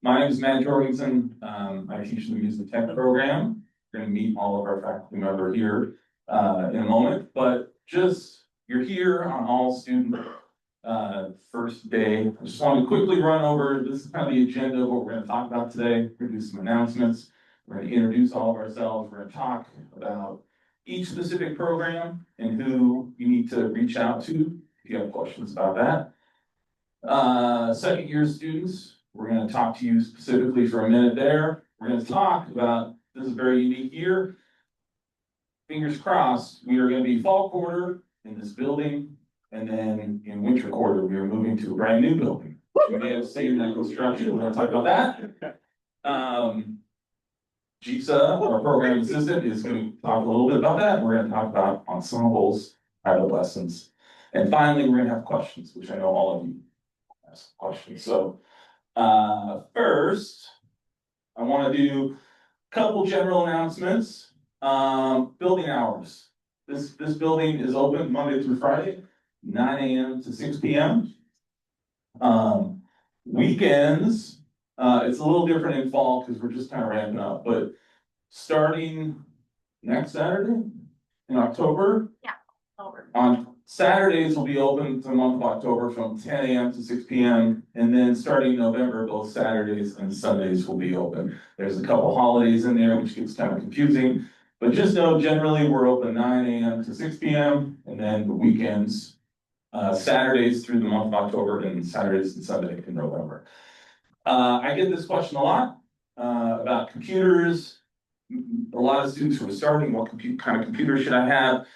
My name is Matt Jorgensen. I teach the music tech program. We're going to meet all of our faculty member here in a moment, but just you're here on all student first day. I just wanted to quickly run over. This is kind of the agenda of what we're going to talk about today. We're going to do some announcements. We're going to introduce all of ourselves. We're going to talk about each specific program and who you need to reach out to if you have questions about that. Second year students, we're going to talk to you specifically for a minute there. We're going to talk about, this is a very unique year. Fingers crossed, we are going to be fall quarter in this building, and then in winter quarter, we are moving to a brand new building. We may have seen that construction, we're going to talk about that. Gisa, our program assistant, is going to talk a little bit about that. We're going to talk about ensembles, private lessons, and finally, we're going to have questions, which I know all of you ask questions. So first, I want to do a couple general announcements. Building hours. This building is open Monday through Friday, 9 a.m. to 6 p.m. Weekends, it's a little different in fall because we're just kind of ramping up, but starting next Saturday in October. Yeah, over. On Saturdays will be open for the month of October from 10 a.m. to 6 p.m. And then starting November, both Saturdays and Sundays will be open. There's a couple holidays in there, which gets kind of confusing. But just know generally we're open 9 a.m. to 6 p.m. and then the weekends, Saturdays through the month of October and Saturdays and Sunday in November. I get this question a lot about computers. A lot of students who are starting, what kind of computer should I have?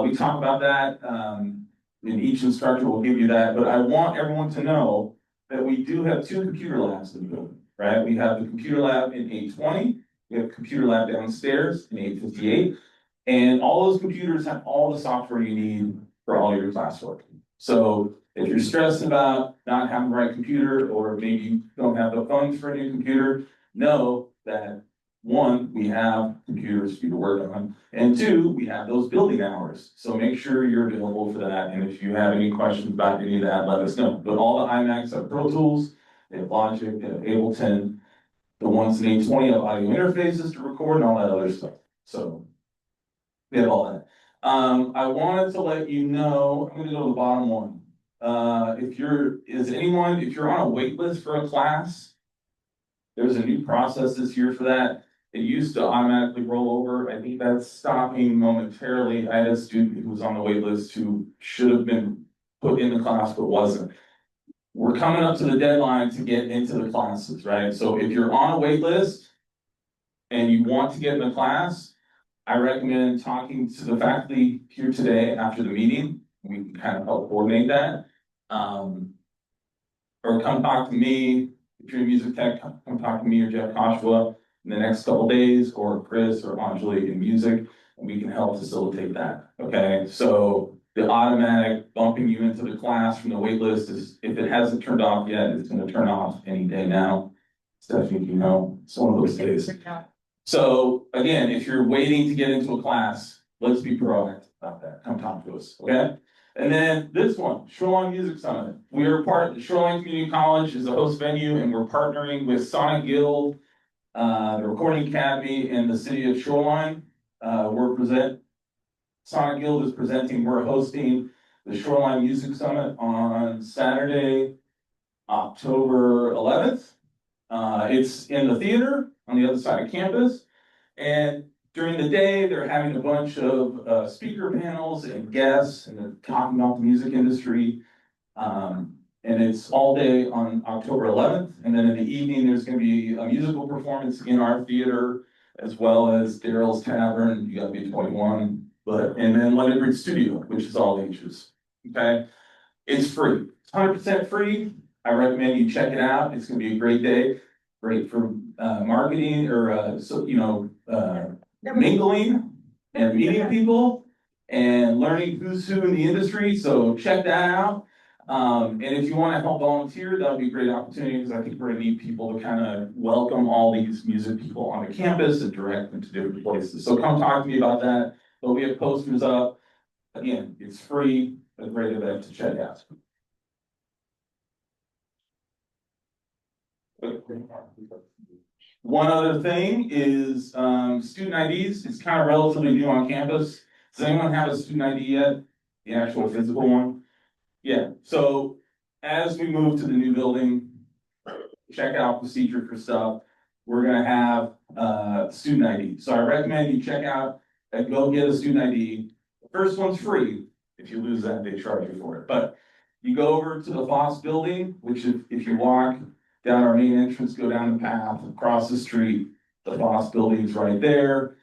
We talk about that, and each instructor will give you that, but I want everyone to know that we do have two computer labs in the building, right? We have the computer lab in 820, we have a computer lab downstairs in 858, and all those computers have all the software you need for all your classwork. So if you're stressed about not having the right computer, or maybe you don't have the funds for a new computer, know that one, we have computers for you to work on, and two, we have those building hours. So make sure you're available for that, and if you have any questions about any of that, let us know. But all the iMacs have Pro Tools, they have Logic, they have Ableton, the ones in 820 have audio interfaces to record and all that other stuff. So we have all that. I wanted to let you know, I'm gonna go to the bottom one. If you're on a wait list for a class, there's a new process this year for that. It used to automatically roll over. I think that's stopping momentarily. I had a student who was on the wait list who should have been put in the class but wasn't. We're coming up to the deadline to get into the classes, right? So if you're on a wait list and you want to get in the class, I recommend talking to the faculty here today after the meeting. We can kind of help coordinate that. Or come talk to me. If you're in music tech, come talk to me or Jeff Koshua in the next couple days, or Chris or Anjali in music, and we can help facilitate that. Okay, so the automatic bumping you into the class from the wait list is, if it hasn't turned off yet, it's going to turn off any day now. Stephanie, you know, it's one of those days. So again, if you're waiting to get into a class, let's be proactive about that. Come talk to us, okay? And then this one, Shoreline Music Summit. We are Shoreline Community College is the host venue, and we're partnering with Sonic Guild, the Recording Academy, and the city of Shoreline. Sonic Guild is presenting, we're hosting the Shoreline Music Summit on Saturday, October 11th. It's in the theater on the other side of campus, and during the day, they're having a bunch of speaker panels and guests, and they're talking about the music industry. And it's all day on October 11th. And then in the evening, there's going to be a musical performance in our theater, as well as Daryl's Tavern, you got to be 21, and then London Bridge Studio, which is all ages. Okay, it's free. It's 100% free. I recommend you check it out. It's going to be a great day, great for marketing or mingling and meeting people and learning who's who in the industry. So check that out. And if you want to help volunteer, that would be a great opportunity, because I think we're going to need people to kind of welcome all these music people onto campus and direct them to different places. So come talk to me about that. But we have posters up. Again, it's free, a great event to check out. One other thing is, student IDs. It's kind of relatively new on campus. Does anyone have a student ID yet? The actual physical one? Yeah, so as we move to the new building, check out procedure for stuff. We're gonna have student ID. So I recommend you check out and go get a student ID. The first one's free. If you lose that, they charge you for it. But you go over to the Foss building, which if you walk down our main entrance, go down the path, across the street, the Foss building's right there.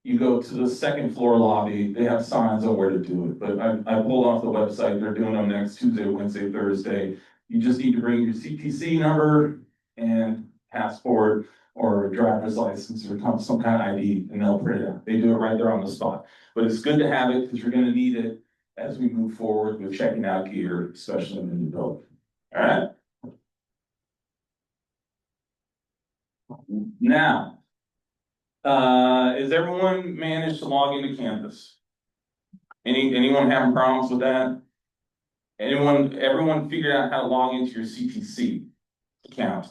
You go to the second floor lobby, they have signs on where to do it, but I pulled off the website, they're doing them next Tuesday, Wednesday, Thursday. You just need to bring your CTC number and passport or driver's license or some kind of ID, and they'll print it out. They do it right there on the spot. But it's good to have it because you're gonna need it as we move forward with checking out gear, especially in the new building. All right? Now, is everyone managed to log into Canvas? Anyone having problems with that? Everyone figured out how to log into your CTC account.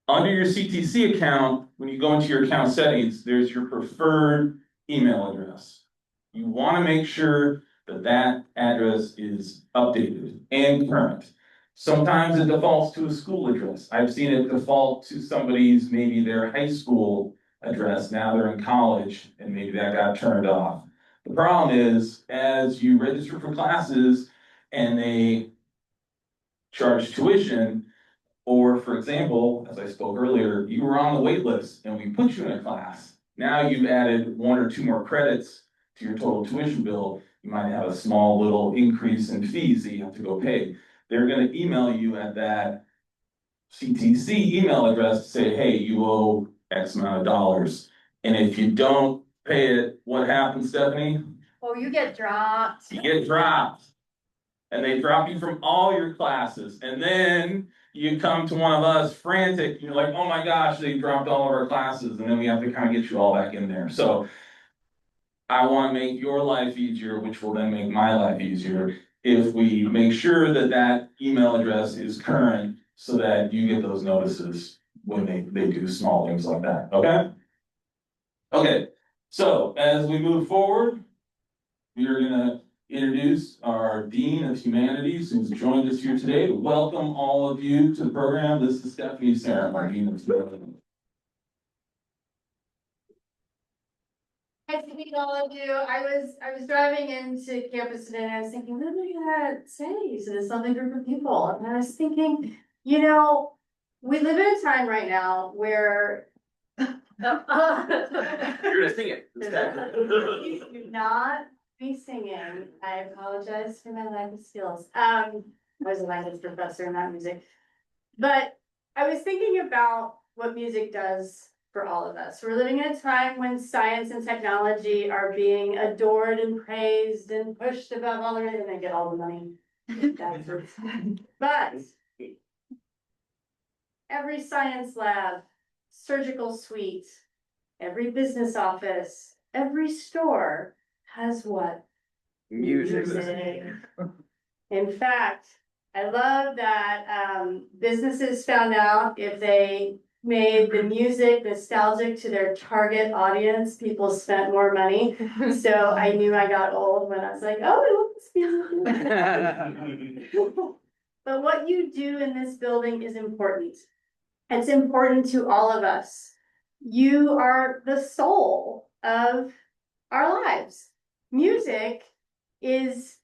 Under your CTC account, when you go into your account settings, there's your preferred email address. You want to make sure that that address is updated and current. Sometimes it defaults to a school address. I've seen it default to somebody's, maybe their high school address. Now they're in college and maybe that got turned off. The problem is, as you register for classes and they charge tuition, or for example, as I spoke earlier, you were on the wait list and we put you in a class. Now you've added 1 or 2 more credits to your total tuition bill. You might have a small little increase in fees that you have to go pay. They're gonna email you at that CTC email address to say, hey, you owe X amount of dollars. And if you don't pay it, what happens, Stephanie? Oh, you get dropped. You get dropped. And they drop you from all your classes. And then you come to one of us frantic, you're like, oh my gosh, they dropped all of our classes. And then we have to kind of get you all back in there. So I want to make your life easier, which will then make my life easier, if we make sure that that email address is current so that you get those notices when they do small things like that, okay? Okay, so as we move forward, we are gonna introduce our Dean of Humanities who's joined us here today. Welcome all of you to the program. This is Stephanie Sarah, our Dean of Humanities. Nice to meet all of you. I was driving into campus today and I was thinking, what am I gonna say to this lovely group of people? And I was thinking, you know, we live in a time right now where You're gonna sing it. you do not be singing. I apologize for my lack of skills. I was a language professor, not music. But I was thinking about what music does for all of us. We're living in a time when science and technology are being adored and praised and pushed above all of it, and they get all the money. But every science lab, surgical suite, every business office, every store has what? Music. In fact, I love that businesses found out if they made the music nostalgic to their target audience, people spent more money. So I knew I got old when I was like, oh, I love this music. But what you do in this building is important. It's important to all of us. You are the soul of our lives. Music is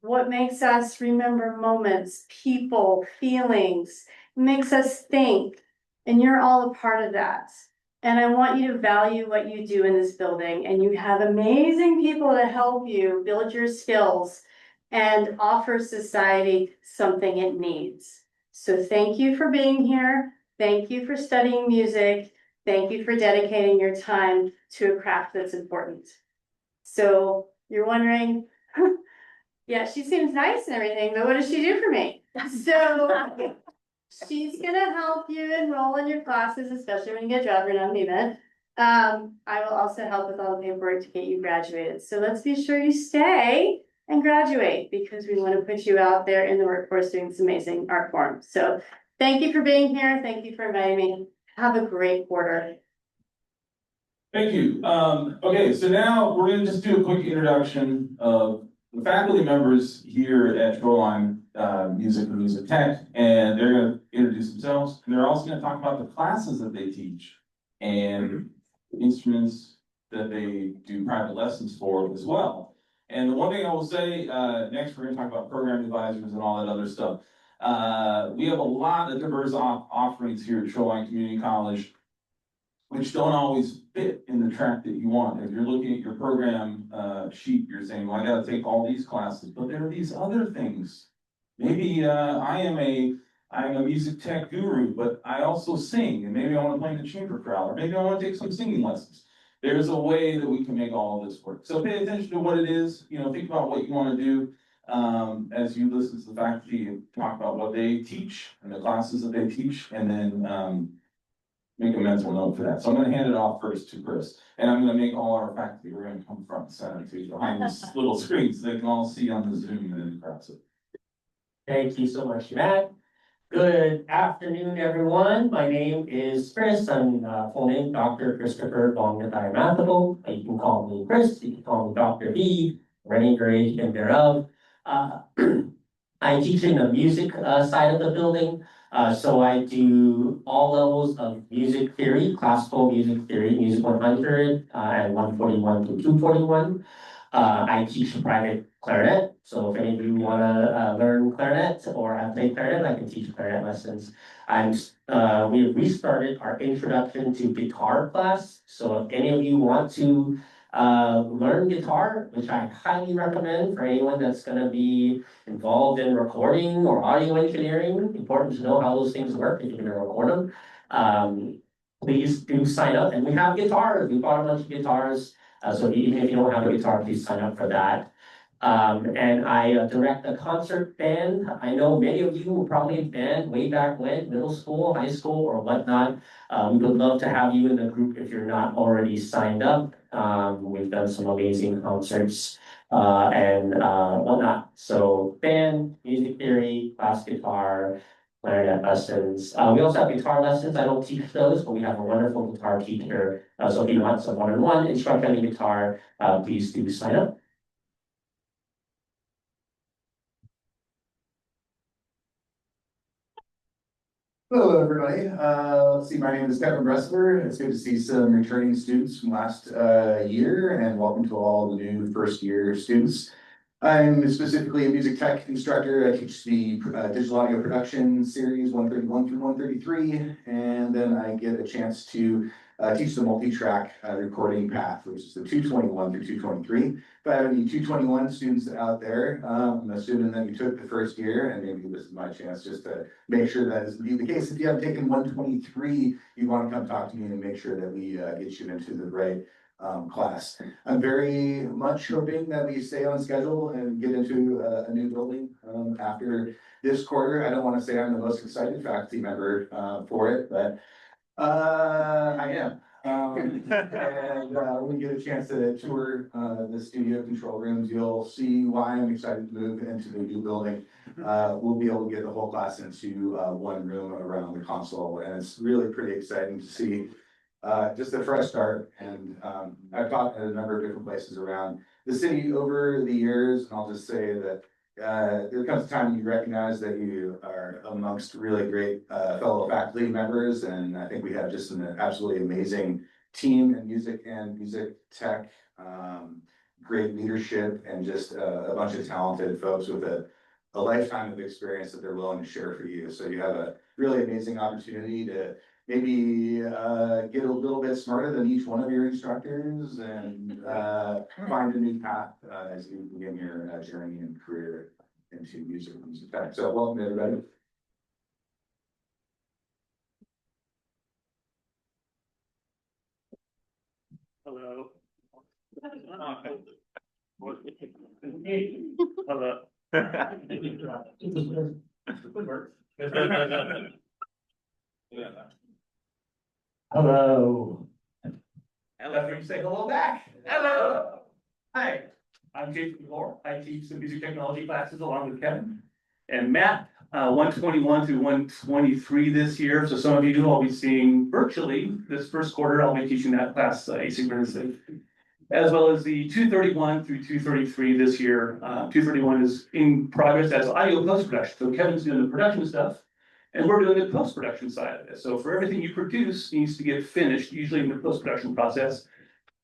what makes us remember moments, people, feelings, makes us think, and you're all a part of that. And I want you to value what you do in this building, and you have amazing people to help you build your skills and offer society something it needs. So thank you for being here. Thank you for studying music. Thank you for dedicating your time to a craft that's important. So you're wondering, yeah, she seems nice and everything, but what does she do for me? So she's gonna help you enroll in your classes, especially when you get drafted or non-payment. I will also help with all the paperwork to get you graduated. So let's be sure you stay and graduate because we want to put you out there in the workforce doing this amazing art form. So Thank you for being here. Thank you for inviting me. Have a great quarter. Thank you. Okay, so now we're gonna just do a quick introduction of the faculty members here at Shoreline Music and Music Tech, and they're gonna introduce themselves, and they're also gonna talk about the classes that they teach and instruments that they do private lessons for as well. And the one thing I will say, next we're gonna talk about program advisors and all that other stuff. We have a lot of diverse offerings here at Shoreline Community College, which don't always fit in the track that you want. If you're looking at your program sheet, you're saying, well, I gotta take all these classes, but there are these other things. Maybe I'm a music tech guru, but I also sing, and maybe I wanna play in the chamber chorale, or maybe I wanna take some singing lessons. There's a way that we can make all of this work. So pay attention to what it is, think about what you wanna do as you listen to the faculty talk about what they teach and the classes that they teach, and then make a mental note for that. So I'm gonna hand it off first to Chris, and I'm gonna make all our faculty, we're gonna come front and center to behind this little screen so they can all see on the Zoom and in the crowd. Thank you so much, Matt. Good afternoon, everyone. My name is Chris. I'm full name Dr. Christopher Bongatayamathable. You can call me Chris, you can call me Dr. B, or any variation thereof. I teach in the music side of the building. So I do all levels of music theory, classical music theory, music 100, and 141 to 241. I teach private clarinet, so if any of you wanna learn clarinet or have played clarinet, I can teach clarinet lessons. We restarted our introduction to guitar class, so if any of you want to learn guitar, which I highly recommend for anyone that's gonna be involved in recording or audio engineering, important to know how those things work if you're gonna record them. Please do sign up, and we have guitars, we bought a bunch of guitars, so even if you don't have a guitar, please sign up for that. And I direct a concert band. I know many of you were probably in band way back when, middle school, high school, or whatnot. We would love to have you in the group if you're not already signed up. We've done some amazing concerts and whatnot. So band, music theory, class guitar, clarinet lessons. We also have guitar lessons. I don't teach those, but we have a wonderful guitar teacher. So if you want some one-on-one instruction in guitar, please do sign up. Hello, everybody. Let's see, my name is Kevin Bressler. It's good to see some returning students from last year, and welcome to all the new first year students. I'm specifically a music tech instructor. I teach the digital audio production series 131 through 133, and then I get a chance to teach the multi-track recording path, which is the 221 through 223. If I have any 221 students out there, I'm assuming that you took the first year, and maybe this is my chance just to make sure that is indeed the case. If you haven't taken 123, you want to come talk to me and make sure that we get you into the right class. I'm very much hoping that we stay on schedule and get into a new building after this quarter. I don't want to say I'm the most excited faculty member for it, but I am. And when you get a chance to tour the studio control rooms, you'll see why I'm excited to move into the new building. We'll be able to get the whole class into one room around the console, and it's really pretty exciting to see just a fresh start. And I've taught at a number of different places around the city over the years, and I'll just say that there comes a time when you recognize that you are amongst really great fellow faculty members, and I think we have just an absolutely amazing team in music and music tech, great leadership, and just a bunch of talented folks with a lifetime of experience that they're willing to share for you. So you have a really amazing opportunity to maybe get a little bit smarter than each one of your instructors and find a new path as you begin your journey and career into music and music tech. So welcome everybody. Hello. Hello. Hello. You say hello back. Hello. Hi, I'm Jason Moore. I teach the music technology classes along with Kevin and Matt. 121 through 123 this year. So some of you I'll be seeing virtually this first quarter. I'll be teaching that class asynchronously, as well as the 231 through 233 this year. 231 is in progress as audio post-production. So Kevin's doing the production stuff, and we're doing the post-production side of it. So for everything you produce needs to get finished, usually in the post-production process.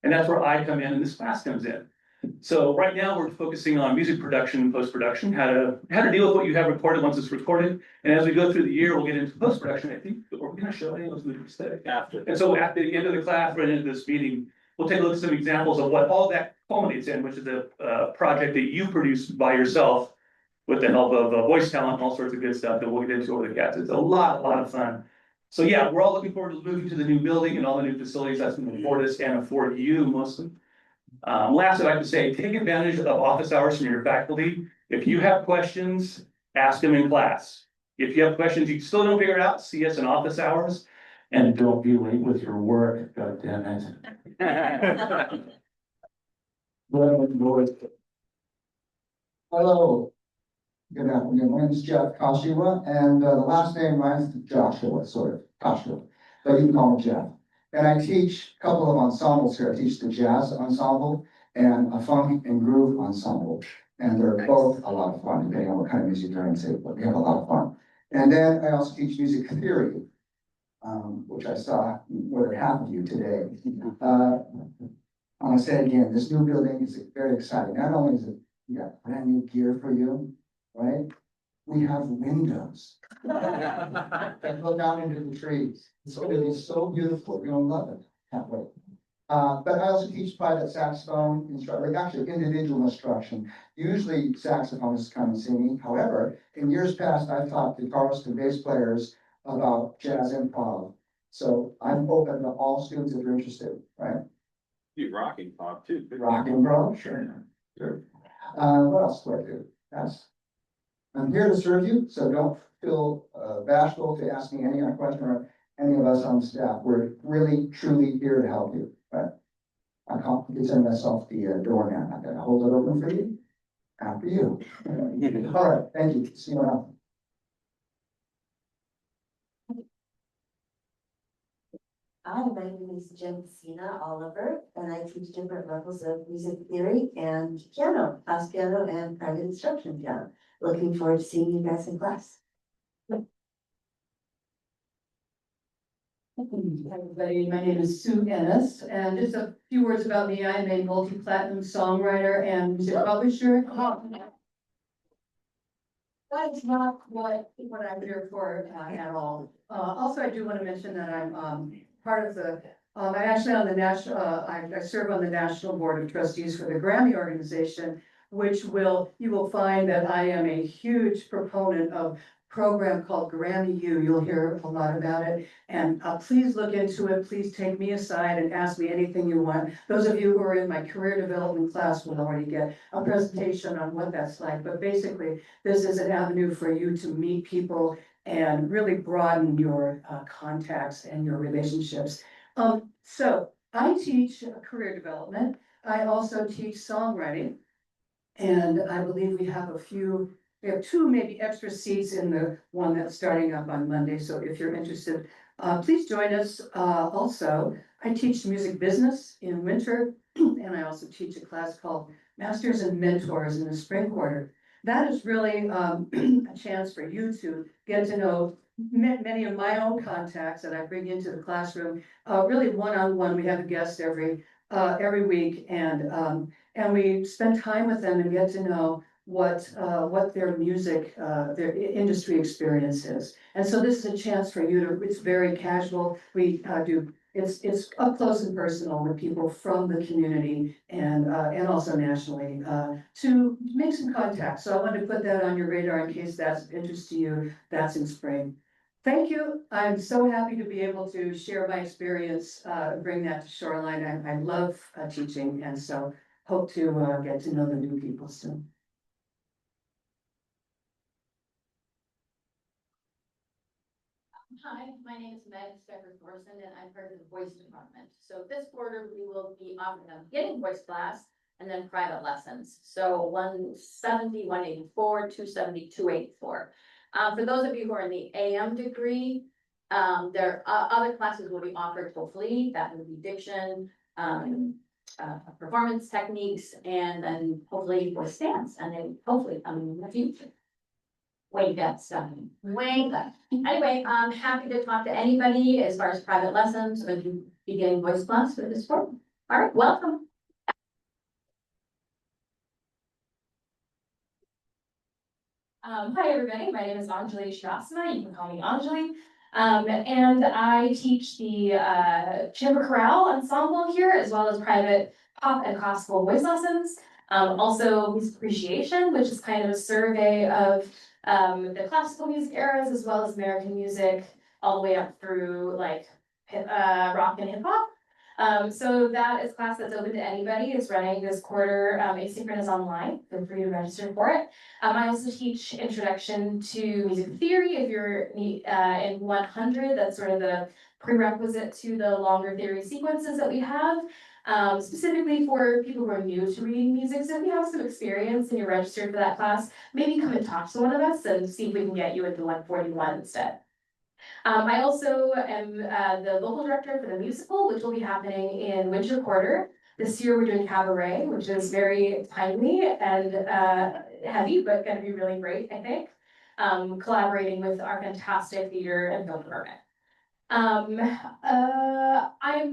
And that's where I come in and this class comes in. So right now we're focusing on music production and post-production, how to deal with what you have recorded once it's recorded. And as we go through the year, we'll get into post-production. I think we're gonna show any of those after. And so at the end of the class, right into this meeting, we'll take a look at some examples of what all that culminates in, which is a project that you produced by yourself with the help of voice talent and all sorts of good stuff that we'll get into over the cats. It's a lot of fun. So yeah, we're all looking forward to moving to the new building and all the new facilities that's going to afford us and afford you mostly. Last, I'd like to say, take advantage of office hours from your faculty. If you have questions, ask them in class. If you have questions you still don't figure it out, see us in office hours. And don't be late with your work, God damn it. Hello. Good afternoon. My name is Jeff Kashiwa, and the last name rhymes with Joshua, sort of, Kashiwa, but you can call me Jeff. And I teach a couple of ensembles here. I teach the jazz ensemble and a funk and groove ensemble. And they're both a lot of fun, depending on what kind of music you're into, but we have a lot of fun. And then I also teach music theory, which I saw more than half of you today. I'm gonna say it again, this new building is very exciting. Not only is it, we got brand new gear for you, right? We have windows that look out into the trees. It's gonna be so beautiful. You're gonna love it. Can't wait. But I also teach private saxophone instruction, like actually individual instruction. Usually saxophonists come and see me. However, in years past, I've taught guitarists and bass players about jazz improv. So I'm open to all students if you're interested, right? You rock improv too. Rock improv, sure. Sure. What else do I do? I'm here to serve you, so don't feel bashful to ask me any question or any of us on staff. We're really, truly here to help you, right? I can't consider myself the doorman. I gotta hold it open for you. After you. All right, thank you. See you around. Hi, my name is Jensina Oliver, and I teach different levels of music theory and piano, house piano and private instruction piano. Looking forward to seeing you guys in class. Hi, everybody. My name is Sue Ennis, and just a few words about me. I am a multi-platinum songwriter and music publisher. That's not what I'm here for at all. Also, I do want to mention that I'm part of the, I'm actually on the national, I serve on the National Board of Trustees for the Grammy organization, which you will find that I am a huge proponent of program called Grammy U. You'll hear a lot about it. And please look into it. Please take me aside and ask me anything you want. Those of you who are in my career development class will already get a presentation on what that's like. But basically, this is an avenue for you to meet people and really broaden your contacts and your relationships. So I teach career development. I also teach songwriting. And I believe we have two maybe extra seats in the one that's starting up on Monday. So if you're interested, please join us. Also, I teach music business in winter, and I also teach a class called Masters and Mentors in the spring quarter. That is really a chance for you to get to know many of my own contacts that I bring into the classroom. Really one-on-one, we have a guest every week, and we spend time with them and get to know what their music, their industry experience is. And so this is a chance for you to, it's very casual. We it's up close and personal with people from the community and also nationally to make some contacts. So I wanted to put that on your radar in case that's of interest to you. That's in spring. Thank you. I'm so happy to be able to share my experience, bring that to Shoreline. I love teaching, and so hope to get to know the new people soon. Hi, my name is Meg Stecker-Thorson, and I'm part of the voice department. So this quarter, we will be offering a beginning voice class and then private lessons. So 170, 184, 270, 284. For those of you who are in the AM degree, there, other classes will be offered hopefully, that would be diction, performance techniques, and then hopefully voice dance, and then hopefully, in the future. Way that stuff, way that. Anyway, I'm happy to talk to anybody as far as private lessons, or you be getting voice class for this sport. All right, welcome. Hi, everybody. My name is Anjali Shrivastava. You can call me Anjali. And I teach the chamber chorale ensemble here, as well as private pop and classical voice lessons. Also music appreciation, which is kind of a survey of the classical music eras, as well as American music, all the way up through like rock and hip hop. So that is a class that's open to anybody. It's running this quarter, asynchronous online. Feel free to register for it. I also teach introduction to music theory. If you're in 100, that's sort of the prerequisite to the longer theory sequences that we have. Specifically for people who are new to reading music. So if you have some experience and you're registered for that class, maybe come and talk to one of us and see if we can get you into 141 instead. I also am the local director for the musical, which will be happening in winter quarter. This year we're doing cabaret, which is very timely and heavy, but gonna be really great, I think. Collaborating with our fantastic theater and film department. I'm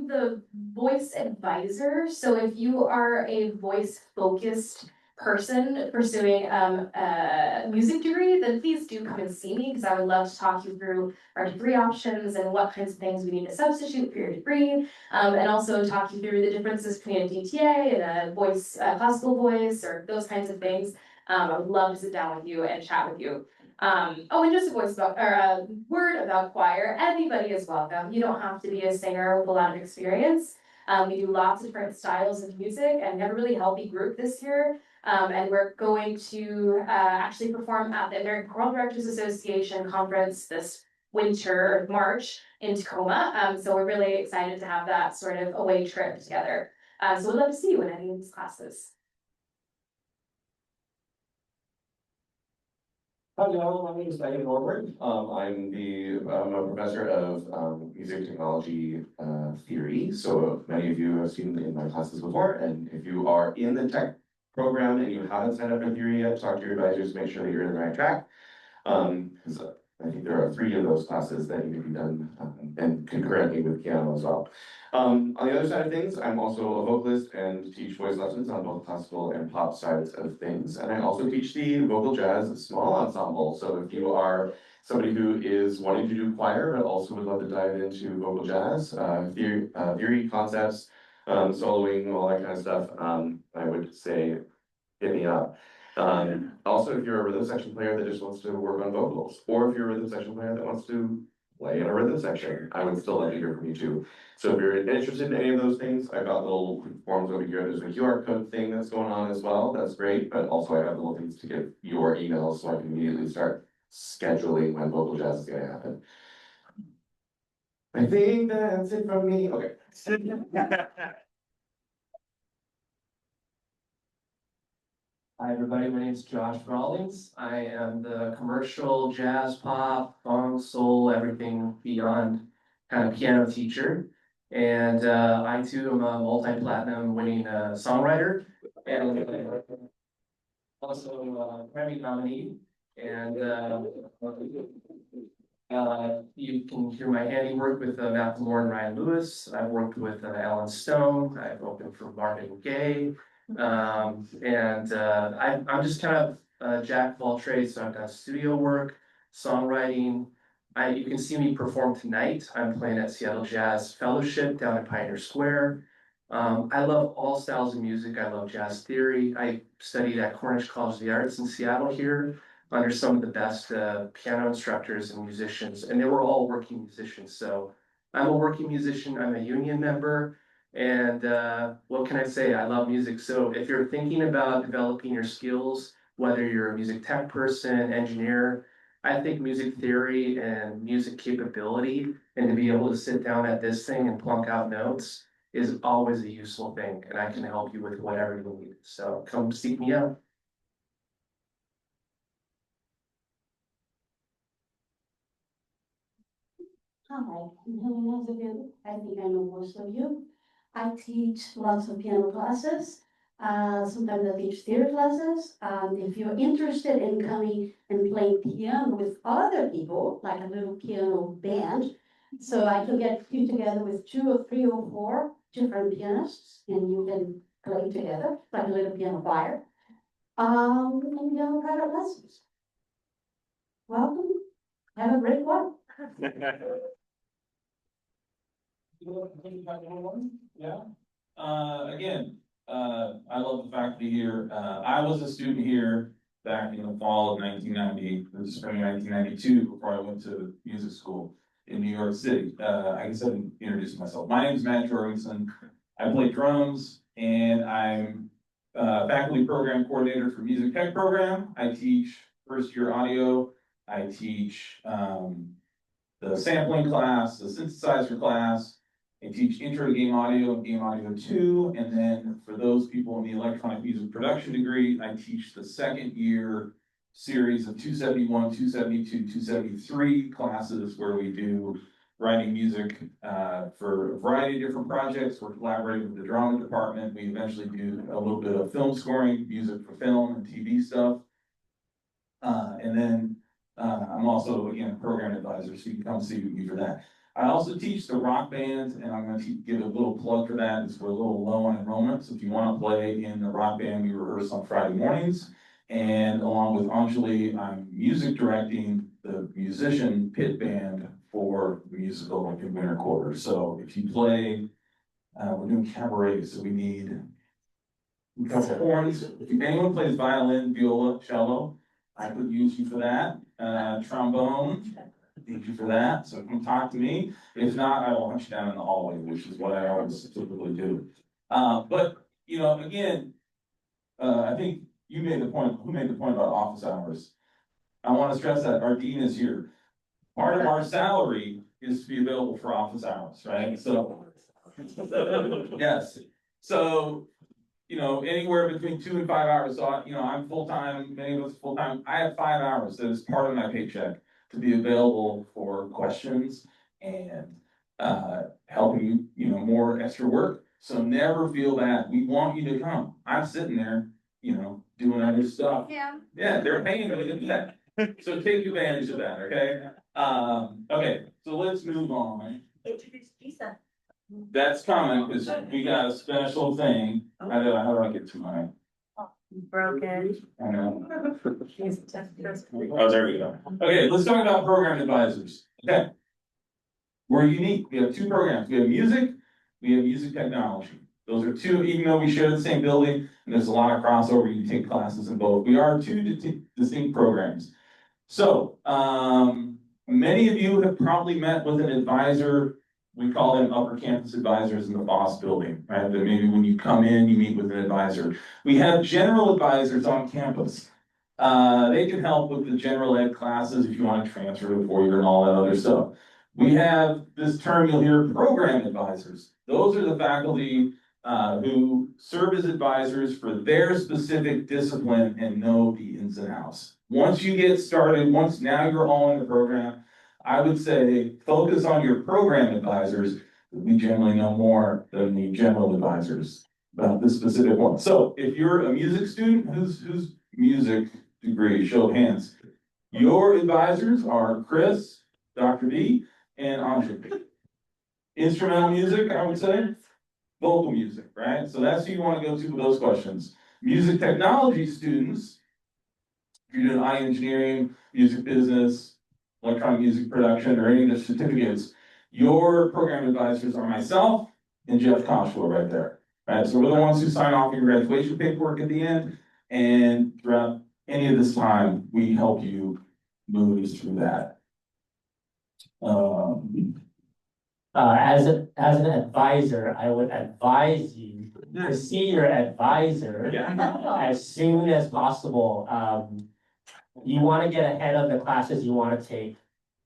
the voice advisor, so if you are a voice focused person pursuing a music degree, then please do come and see me, because I would love to talk you through our degree options and what kinds of things we need to substitute for your degree, and also talk you through the differences between a DTA and a voice, classical voice, or those kinds of things. I would love to sit down with you and chat with you. Oh, and just a voice about, or a word about choir. Anybody is welcome. You don't have to be a singer with a lot of experience. We do lots of different styles of music, and we have a really healthy group this year. And we're going to actually perform at the American Choral Directors Association conference this winter, March, in Tacoma. So we're really excited to have that sort of away trip together. So we'd love to see you in any of these classes. Hi, y'all. My name is Megan Norwood. I'm a professor of music technology theory. So many of you have seen in my classes before. And if you are in the tech program and you haven't signed up for theory yet, talk to your advisors, make sure that you're in the right track. Because I think there are 3 of those classes that need to be done and concurrently with piano as well. On the other side of things, I'm also a vocalist and teach voice lessons on both classical and pop sides of things. And I also teach the vocal jazz small ensemble. So if you are somebody who is wanting to do choir, but also would love to dive into vocal jazz, theory concepts, soloing, all that kind of stuff, I would say hit me up. Also, if you're a rhythm section player that just wants to work on vocals, or if you're a rhythm section player that wants to play in a rhythm section, I would still love to hear from you too. So if you're interested in any of those things, I've got little forms over here. There's a QR code thing that's going on as well. That's great. But also I have little things to get your emails so I can immediately start scheduling when vocal jazz is going to happen. I think that's it from me. Okay. Hi, everybody. My name is Josh Rawlings. I am the commercial jazz, pop, funk, soul, everything beyond kind of piano teacher. And I too am a multi-platinum winning songwriter and also a Grammy nominee. And you can hear my handiwork with Malcolm Moore and Ryan Lewis. I've worked with Alan Stone. I've opened for Marvin Gaye. I'm just kind of a jack of all trades. So I've done studio work, songwriting. You can see me perform tonight. I'm playing at Seattle Jazz Fellowship down in Pioneer Square. I love all styles of music. I love jazz theory. I studied at Cornish College of the Arts in Seattle here under some of the best piano instructors and musicians, and they were all working musicians. So I'm a working musician. I'm a union member. And what can I say? I love music. So if you're thinking about developing your skills, whether you're a music tech person, engineer, I think music theory and music capability and to be able to sit down at this thing and plunk out notes is always a useful thing. And I can help you with whatever you need. So come seek me out. Hi, I'm Helena Azevedo. I think I know most of you. I teach lots of piano classes. Sometimes I teach theater classes. If you're interested in coming and playing piano with other people, like a little piano band, so I can get you together with 2 or 3 or 4 different pianists, and you can play together like a little piano choir. And you have private lessons. Welcome. Have a great one. Yeah. Again, I love the faculty here. I was a student here back in the fall of 1990, the spring of 1992, before I went to music school in New York City. I guess I didn't introduce myself. My name is Matt Jorgensen. I play drums, and I'm faculty program coordinator for music tech program. I teach first year audio. I teach the sampling class, the synthesizer class. I teach intro to game audio and game audio 2. And then for those people in the electronic music production degree, I teach the second year series of 271, 272, 273 classes where we do writing music for a variety of different projects. We're collaborating with the drama department. We eventually do a little bit of film scoring, music for film and TV stuff. And then I'm also, again, a program advisor, so you can come see me for that. I also teach the rock band, and I'm going to give a little plug for that, because we're a little low on enrollment. So if you want to play in the rock band, we rehearse on Friday mornings. And along with Anjali, I'm music directing the musician pit band for the musical in winter quarter. So if you play, we're doing cabaret, so we need a couple of horns. If anyone plays violin, viola, cello, I could use you for that. Trombone, need you for that. So come talk to me. If not, I will hunt you down in the hallway, which is what I always typically do. But you know, again, I think you made the point. Who made the point about office hours? I want to stress that our dean is here. Part of our salary is to be available for office hours, right? So, yes. So, you know, anywhere between 2 and 5 hours. So, you know, I'm full-time, many of us full-time. I have 5 hours that is part of my paycheck to be available for questions and helping you know, more extra work. So never feel bad. We want you to come. I'm sitting there, you know, doing other stuff. Yeah, they're paying me to do that. So take advantage of that, okay? Okay, so let's move on. Introduce Lisa. That's coming, because we got a special thing. How do I get to my? Broken. I know. Oh, there we go. Okay, let's talk about program advisors. Okay. We're unique. We have 2 programs. We have music, we have music technology. Those are 2, even though we share the same building, and there's a lot of crossover, you take classes in both. We are 2 distinct programs. So, many of you have probably met with an advisor. We call them upper campus advisors in the Boss building, right? But maybe when you come in, you meet with an advisor. We have general advisors on campus. They can help with the general ed classes if you want to transfer to 4-year and all that other stuff. We have this term you'll hear, program advisors. Those are the faculty who serve as advisors for their specific discipline and know the ins and outs. Once you get started, once now you're all in the program, I would say focus on your program advisors. We generally know more than the general advisors about this specific one. So if you're a music student, who's music degree, show of hands. Your advisors are Chris, Dr. B, and Anjali. Instrumental music, I would say. Vocal music, right? So that's who you want to go to with those questions. Music technology students, if you're doing audio engineering, music business, electronic music production, or any of the certificates, your program advisors are myself and Jeff Koshua right there. Right? So we're the ones who sign off your graduation paperwork at the end, and throughout any of this time, we help you move through that. As an advisor, I would advise you to see your advisor as soon as possible. You want to get ahead of the classes you want to take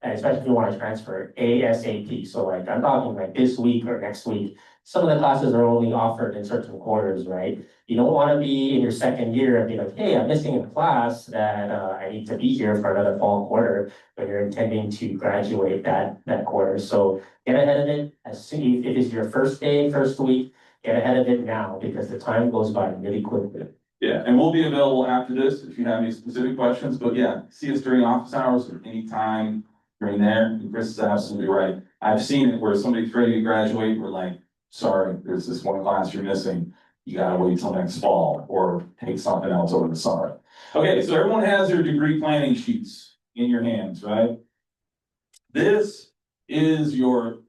And especially if you want to transfer ASAP, so like, I'm talking like this week or next week. Some of the classes are only offered in certain quarters, right? You don't want to be in your second year and be like, hey, I'm missing a class that I need to be here for another fall quarter, but you're intending to graduate that quarter. So get ahead of it as soon, if it's your first day, first week, get ahead of it now because the time goes by really quickly. Yeah, and we'll be available after this if you have any specific questions, but yeah, see us during office hours or any time during there. And Chris is absolutely right. I've seen it where somebody's ready to graduate, we're like, sorry, there's this one class you're missing. You gotta wait till next fall or take something else over the summer. Okay, so everyone has their degree planning sheets in your hands, right? This is your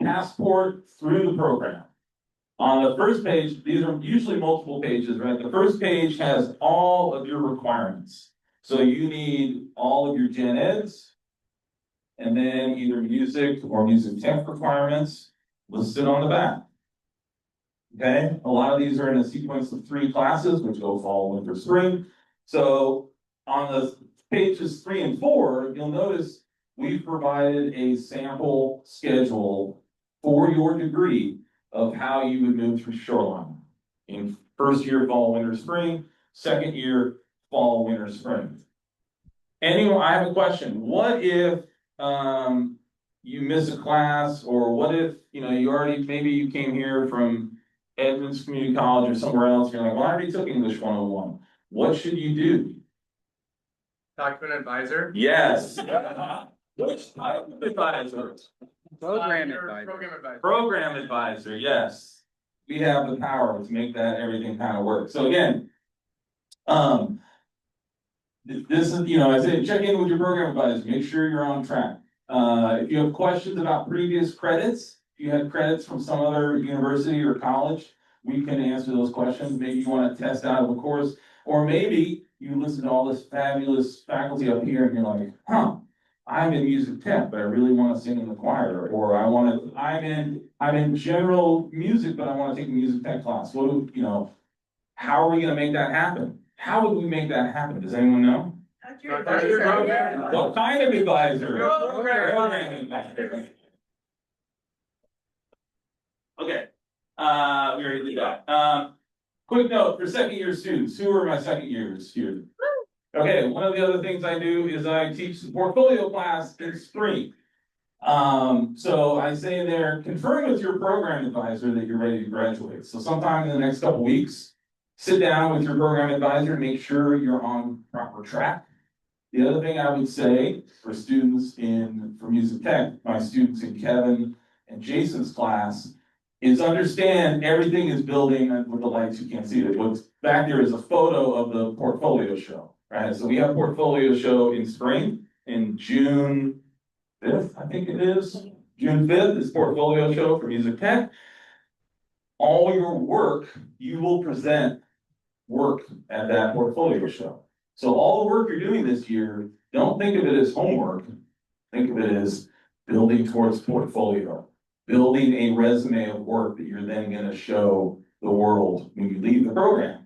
passport through the program. On the first page, these are usually multiple pages, right? The first page has all of your requirements. So you need all of your gen eds, and then either music or music tech requirements listed on the back. Okay, a lot of these are in a sequence of 3 classes, which go fall, winter, spring. So on the pages 3 and 4, you'll notice we've provided a sample schedule for your degree of how you would move through Shoreline. In first year, fall, winter, spring, second year, fall, winter, spring. Anyone, I have a question. What if you miss a class, or what if, you already, maybe you came here from Edmonds Community College or somewhere else, you're like, well, I already took English 101. What should you do? Document advisor? Yes. Which type of advisor? Program advisor. Program advisor, yes. We have the power to make that everything kind of work. So again, this is, I say, check in with your program advisor, make sure you're on track. If you have questions about previous credits, if you had credits from some other university or college, we can answer those questions. Maybe you want to test out of a course, or maybe you listen to all this fabulous faculty up here and you're like, I'm in music tech, but I really want to sing in the choir, or I'm in general music, but I want to take a music tech class. How are we going to make that happen? How would we make that happen? Does anyone know? What kind of advisor? Program advisor. Okay, we already did that. Quick note for second year students. Who are my second years here? Okay, one of the other things I do is I teach the portfolio class in spring. So I say in there, confirm with your program advisor that you're ready to graduate. So sometime in the next couple weeks, sit down with your program advisor, make sure you're on proper track. The other thing I would say for students for music tech, my students in Kevin and Jason's class, is understand everything is building with the lights, you can't see it. What's back there is a photo of the portfolio show, right? So we have a portfolio show in spring, in June 5th, I think it is. June 5th is portfolio show for music tech. All your work, you will present work at that portfolio show. So all the work you're doing this year, don't think of it as homework. Think of it as building towards portfolio, building a resume of work that you're then going to show the world when you leave the program,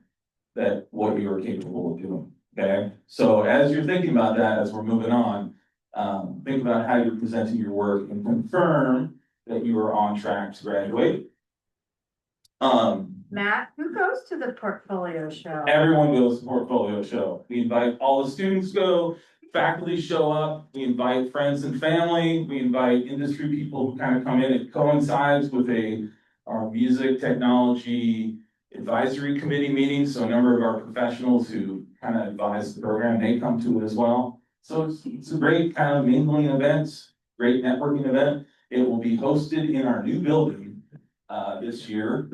that what you are capable of doing. Okay, so as you're thinking about that, as we're moving on, think about how you're presenting your work and confirm that you are on track to graduate. Matt, who goes to the portfolio show? Everyone goes to portfolio show. We invite all the students go, faculty show up, we invite friends and family, we invite industry people who kind of come in. It coincides with our music technology advisory committee meeting. So a number of our professionals who kind of advise the program, they come to it as well. So it's a great kind of mingling event, great networking event. It will be hosted in our new building this year,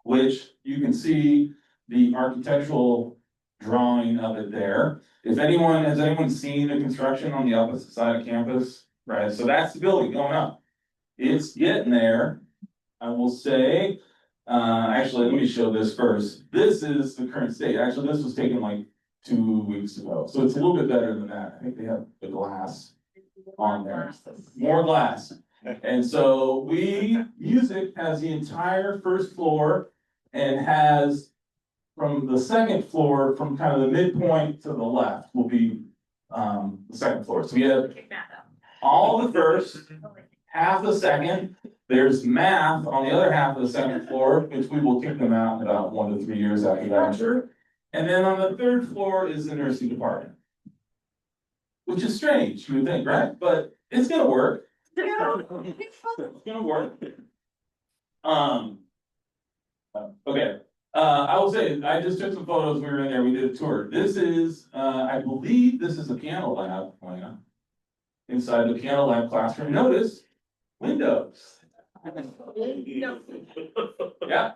which you can see the architectural drawing of it there. Has anyone seen the construction on the opposite side of campus? Right, so that's the building going up. It's getting there. I will say, actually, let me show this first. This is the current state. Actually, this was taken like 2 weeks ago. So it's a little bit better than that. I think they have the glass on there. More glass. And so music has the entire first floor and has from the second floor, from kind of the midpoint to the left, will be the second floor. So we have all the first, half the second. There's math on the other half of the second floor, which we will kick them out in about 1 to 3 years after that, I'm sure. And then on the third floor is the nursing department. Which is strange, you would think, right? But it's gonna work. It's gonna work. Okay, I will say, I just took some photos, we were in there, we did a tour. This is, I believe this is a piano lab, Elena. Inside the piano lab classroom, notice, windows. Yeah.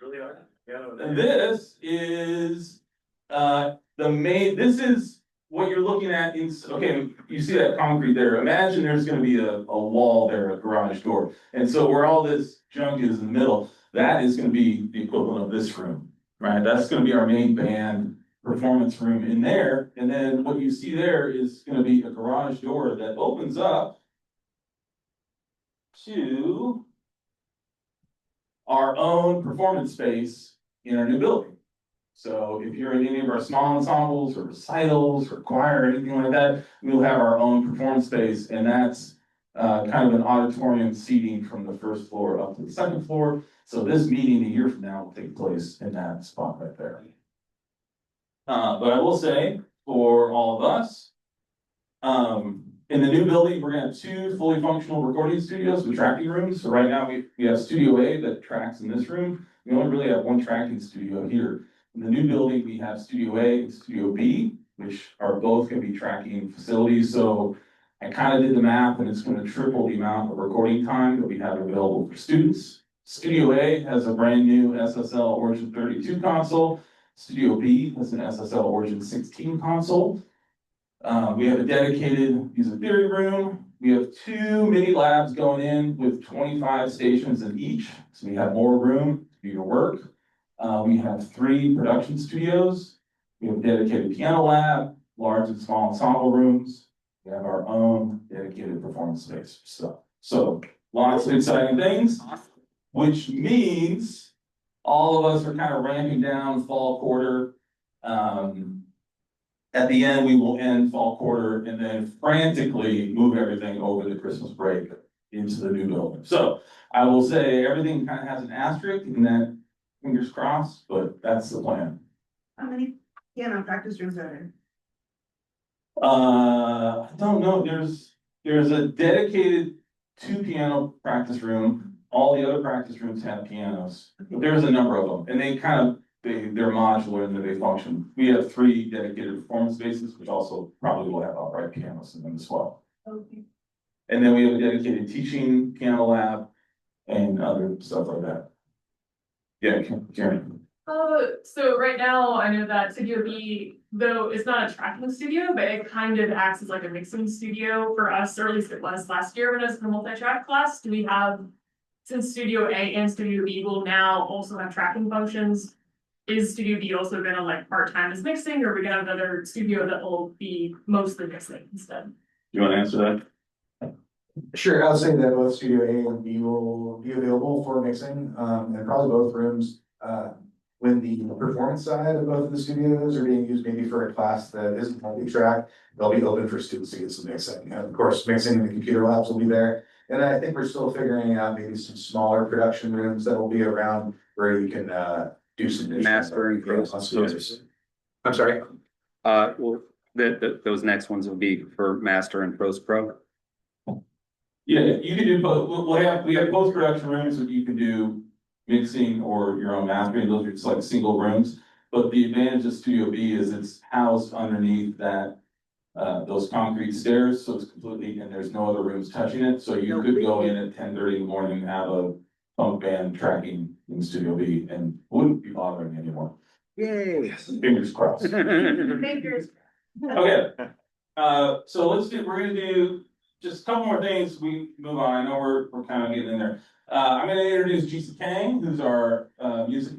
Really are. And this is, this is what you're looking at in, okay, you see that concrete there, imagine there's gonna be a wall there, a garage door. And so where all this junk is in the middle, that is gonna be the equivalent of this room, right? That's gonna be our main band performance room in there. And then what you see there is gonna be a garage door that opens up to our own performance space in our new building. So if you're in any of our small ensembles or recitals or choir or anything like that, we'll have our own performance space, and that's kind of an auditorium seating from the first floor up to the second floor. So this meeting a year from now will take place in that spot right there. But I will say, for all of us, in the new building, we're gonna have 2 fully functional recording studios with tracking rooms. So right now, we have Studio A that tracks in this room. We only really have 1 tracking studio here. In the new building, we have Studio A and Studio B, which are both gonna be tracking facilities. So I kind of did the math, and it's gonna triple the amount of recording time that we have available for students. Studio A has a brand new SSL Origin 32 console. Studio B has an SSL Origin 16 console. We have a dedicated music theory room. We have 2 mini labs going in with 25 stations in each, so we have more room to do your work. We have 3 production studios. We have a dedicated piano lab, large and small ensemble rooms. We have our own dedicated performance space stuff. So lots of exciting things, which means all of us are kind of ramping down fall quarter. At the end, we will end fall quarter and then frantically move everything over the Christmas break into the new building. So I will say everything kind of has an asterisk in that, fingers crossed, but that's the plan. How many piano practice rooms are there? I don't know, there's a dedicated 2 piano practice room. All the other practice rooms have pianos, but there's a number of them, and they kind of, they're modular in that they function. We have 3 dedicated performance spaces, which also probably will have upright pianos in them as well. Okay. And then we have a dedicated teaching piano lab and other stuff like that. Yeah, Karen. So right now, I know that Studio B, though it's not a tracking studio, but it kind of acts as like a mixing studio for us, or at least it was last year when I was in the multi-track class. Do we have, since Studio A and Studio B will now also have tracking functions, is Studio B also gonna like part-time as mixing, or are we gonna have another studio that will be mostly mixing instead? You want to answer that? Sure, I'll say that both Studio A and B will be available for mixing, and probably both rooms, when the performance side of both of the studios are being used maybe for a class that isn't multi-track, they'll be open for students to get some mixing. And of course, mixing in the computer labs will be there. And I think we're still figuring out maybe some smaller production rooms that will be around where you can, do some. Mastering pros. I'm sorry? Well, those next ones will be for Master and Post Pro. Yeah, you can do both. We have post-production rooms that you can do mixing or your own mastering. Those are just like single rooms. But the advantage of Studio B is it's housed underneath that, those concrete stairs, so it's completely, and there's no other rooms touching it. So you could go in at 10:30 in the morning and have a funk band tracking in Studio B and wouldn't be bothering anymore. Yay. Fingers crossed. Fingers. Okay, so we're gonna do just a couple more things, we move on, I know we're kind of getting in there. I'm gonna introduce Jisa Kang, who's our, music.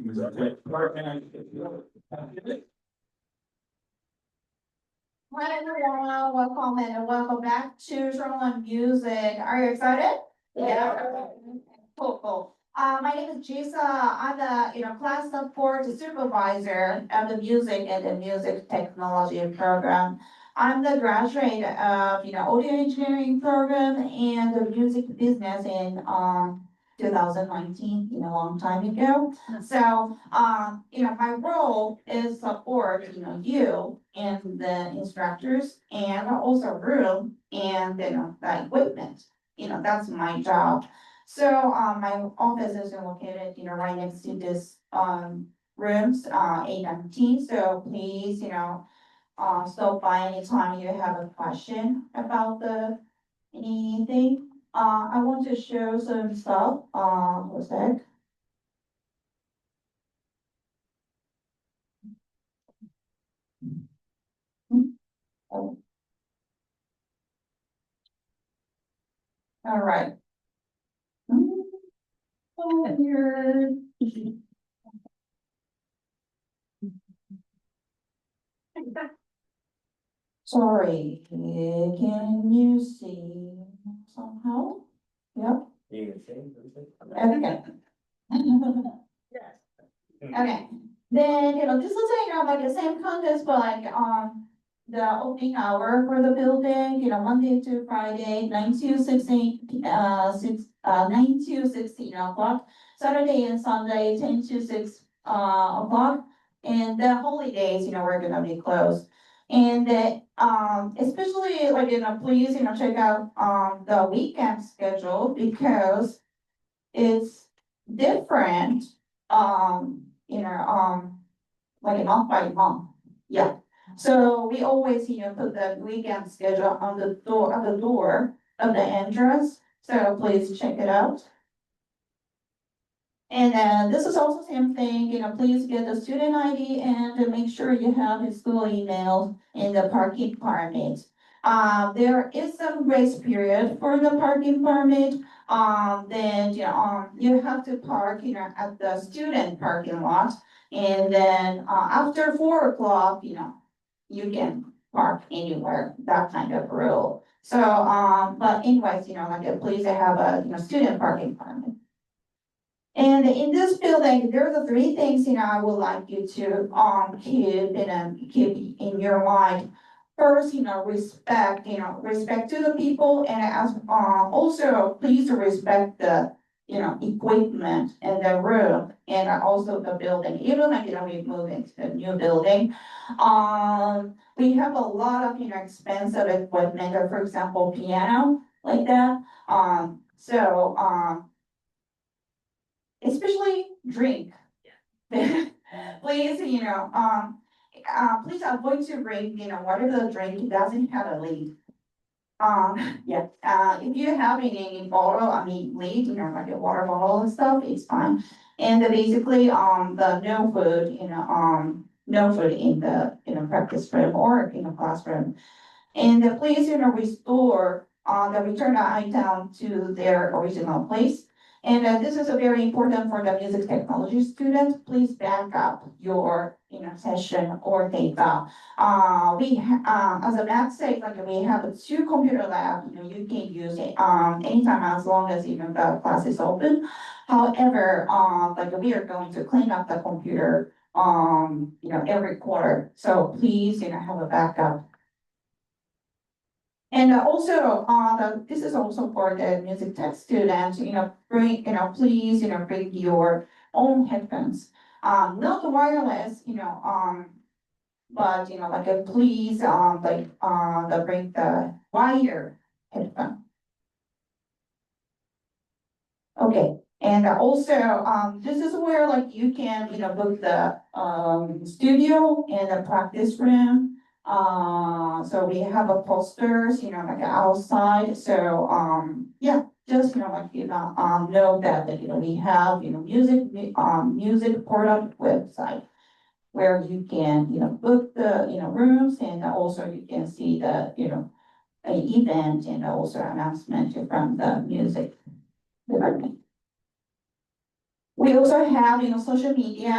Hi everyone, welcome and welcome back to Shoreline Music. Are you excited? Yeah. Cool. My name is Jisa. I'm the class support supervisor of the music and the music technology program. I'm the graduate of, audio engineering program and the music business in, 2019, a long time ago. So, my role is support, you and the instructors and also room and, the equipment. That's my job. So, my office is located, right next to this, rooms, 819. So please, stop by anytime you have a question about anything. I want to show some stuff, what's that? Oh. All right. Oh, here. Sorry, can you see somehow? Yep. Okay. Okay, then, this is like the same contest, but like, the opening hour for the building, Monday to Friday, 9 to 16 o'clock. Saturday and Sunday, 10 to 6, o'clock. And the holidays, we're gonna be closed. And, especially like, please, check out, the weekend schedule because it's different, like a month by month, yeah. So we always, put the weekend schedule on the door, at the door of the entrance, so please check it out. And then this is also same thing, please get the student ID and make sure you have his school email in the parking permit. There is some grace period for the parking permit. Then, you have to park, at the student parking lot. And then, after 4 o'clock, you can park anywhere, that kind of rule. So, but anyways, like, please have a, student parking permit. And in this building, there's the three things, I would like you to, keep in your mind. First, respect, respect to the people and as, also please respect the, equipment and the room and also the building, even like, we move into the new building. We have a lot of, expensive equipment, or for example, piano, like that. So, especially drink. Please, please avoid to drink, whatever the drink doesn't have a lid. Yeah, if you have any bottle, lid, like a water bottle and stuff, it's fine. And basically, the no food, no food in the, practice room or in the classroom. And please, restore, the return item to their original place. And this is a very important for the music technology student. Please back up your, session or data. As a math sake, like we have 2 computer lab, you can use it, anytime as long as, the class is open. However, like we are going to clean up the computer, every quarter. So please, have a backup. And also, this is also for the music tech students, bring, please, bring your own headphones. Not wireless, but, like, please, bring the wire headphone. Okay, and also, this is where like you can, book the, studio and the practice room. So we have a posters, like outside, so, yeah, just, like, know that, we have, music product website. Where you can, book the, rooms and also you can see the, event and also announcement from the music department. We also have, social media,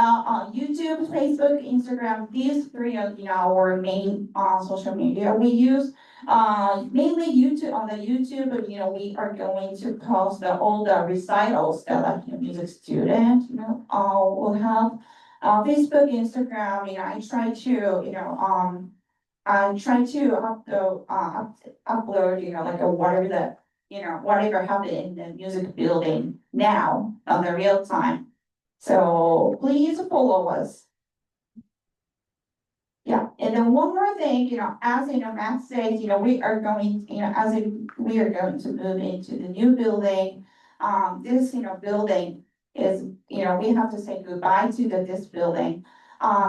YouTube, Facebook, Instagram. These 3 are, our main, social media we use. Mainly YouTube, on the YouTube, we are going to post all the recitals that like, music student, will have. Facebook, Instagram, I try to, trying to upload, like a whatever whatever happened in the music building now on the real time. So please follow us. Yeah, and then one more thing, as Matt says, we are going, we are going to move into the new building. This, building is, we have to say goodbye to this building.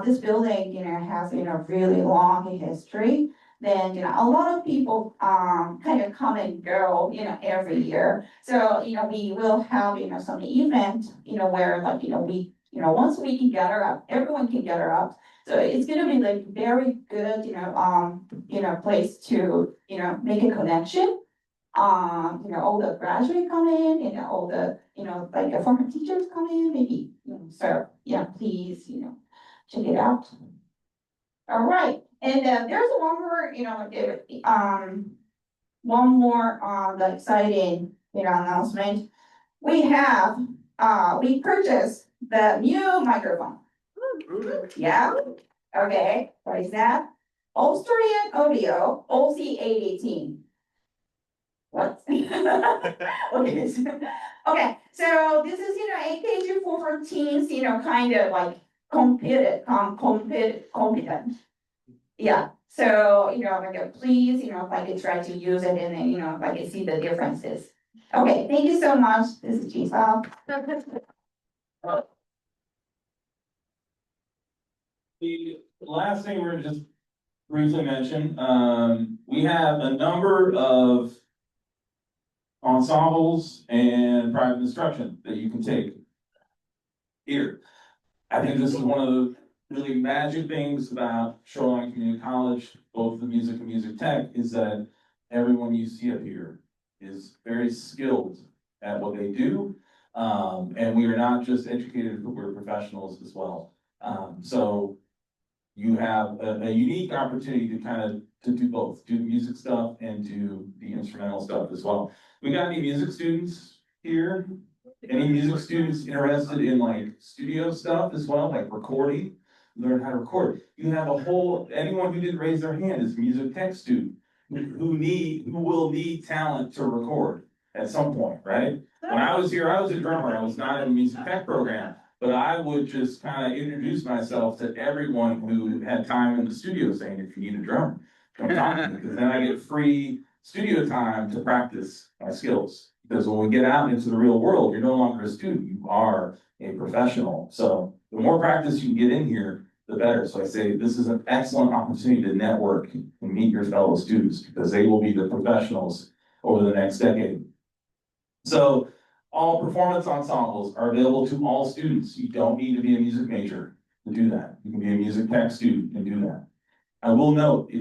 This building, has, really long history. Then, a lot of people, kind of come and go, every year. So, we will have, some event, where like, we, once we can gather up, everyone can gather up. So it's gonna be like very good, place to, make a connection. All the graduates come in, all the, like the former teachers come in, maybe, so, yeah, please, check it out. All right, and there's one more, one more, the exciting, announcement. We have, we purchased the new microphone. Yeah, okay, what is that? Austrian Audio OC818. What? Okay, so this is, AKG 414, kind of like competent. Yeah, so, like, please, like, try to use it and then, like, see the differences. Okay, thank you so much. This is Giselle. The last thing we're just briefly mention, we have a number of ensembles and private instruction that you can take here. I think this is one of the really magic things about Shoreline Community College, both the music and music tech, is that everyone you see up here is very skilled at what they do. And we are not just educated, but we're professionals as well. So you have a unique opportunity to kind of to do both, do the music stuff and do the instrumental stuff as well. We got any music students here? Any music students interested in like studio stuff as well, like recording? Learn how to record. You have a whole, anyone who didn't raise their hand is a music tech student who will need talent to record at some point, right? When I was here, I was a drummer. I was not in a music tech program. But I would just kind of introduce myself to everyone who had time in the studio saying, if you need a drummer, come talk to me, because then I get free studio time to practice my skills. Because when we get out into the real world, you're no longer a student, you are a professional. So the more practice you can get in here, the better. So I say this is an excellent opportunity to network and meet your fellow students because they will be the professionals over the next decade. So all performance ensembles are available to all students. You don't need to be a music major to do that. You can be a music tech student and do that. I will note,